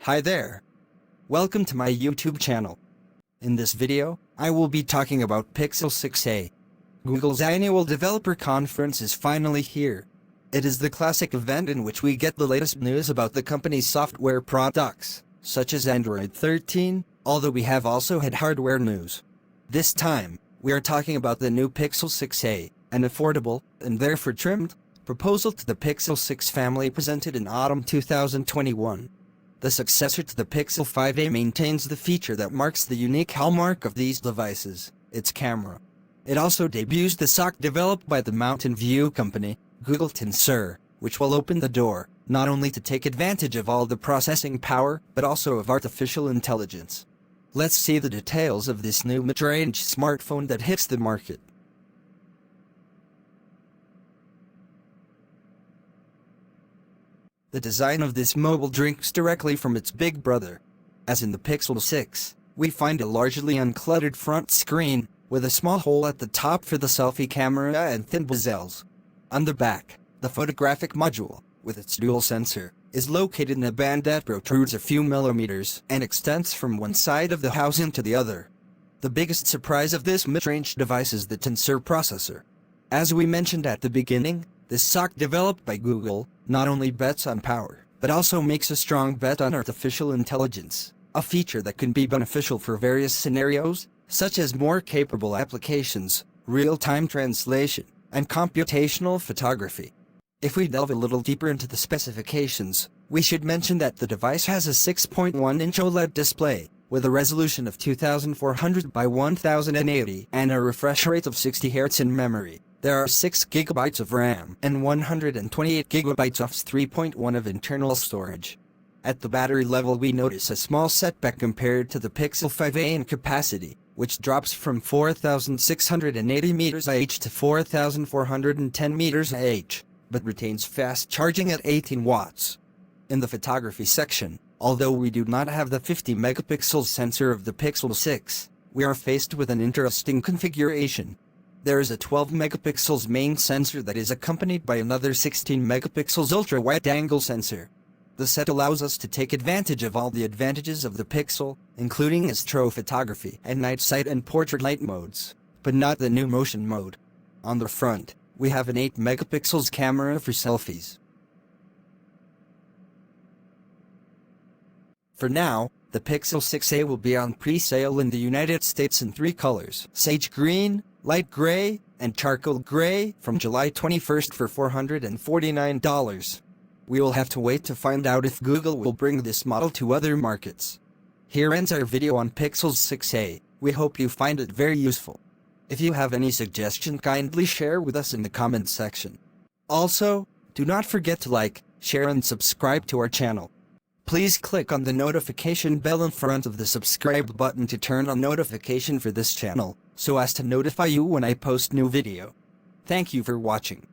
Hi there. Welcome to my YouTube channel. In this video, I will be talking about Pixel 6a. Google's annual developer conference is finally here. It is the classic event in which we get the latest news about the company's software products, such as Android 13, although we have also had hardware news. This time, we are talking about the new Pixel 6a, an affordable, and therefore trimmed, proposal to the Pixel 6 family presented in autumn 2021. The successor to the Pixel 5a maintains the feature that marks the unique hallmark of these devices, its camera. It also debuts the SoC developed by the Mountain View company, Google Tensor, which will open the door, not only to take advantage of all the processing power, but also of artificial intelligence. Let's see the details of this new mid-range smartphone that hits the market. The design of this mobile drinks directly from its big brother. As in the Pixel 6, we find a largely uncluttered front screen, with a small hole at the top for the selfie camera and thin bezels. On the back, the photographic module, with its dual sensor, is located in a band that protrudes a few millimeters and extends from one side of the housing to the other. The biggest surprise of this mid-range device is the Tensor processor. As we mentioned at the beginning, this SoC developed by Google not only bets on power, but also makes a strong bet on artificial intelligence, a feature that can be beneficial for various scenarios, such as more capable applications, real-time translation, and computational photography. If we delve a little deeper into the specifications, we should mention that the device has a 6.1-inch OLED display, with a resolution of 2400 by 1080 and a refresh rate of 60 Hz in memory. There are 6 GB of RAM and 128 GB of 3.1 of internal storage. At the battery level, we notice a small setback compared to the Pixel 5a in capacity, which drops from 4,680 mAh to 4,410 mAh, but retains fast charging at 18 watts. In the photography section, although we do not have the 50 megapixel sensor of the Pixel 6, we are faced with an interesting configuration. There is a 12 megapixels main sensor that is accompanied by another 16 megapixels ultra-wide-angle sensor. The set allows us to take advantage of all the advantages of the Pixel, including astrophotography and night sight and portrait light modes, but not the new motion mode. On the front, we have an 8 megapixels camera for selfies. For now, the Pixel 6a will be on pre-sale in the United States in 3 colors: sage green, light gray, and charcoal gray, from July 21st for $449. We will have to wait to find out if Google will bring this model to other markets. Here ends our video on Pixel 6a. We hope you find it very useful. If you have any suggestion, kindly share with us in the comments section. Also, do not forget to like, share and subscribe to our channel. Please click on the notification bell in front of the subscribe button to turn on notification for this channel, so as to notify you when I post new video. Thank you for watching.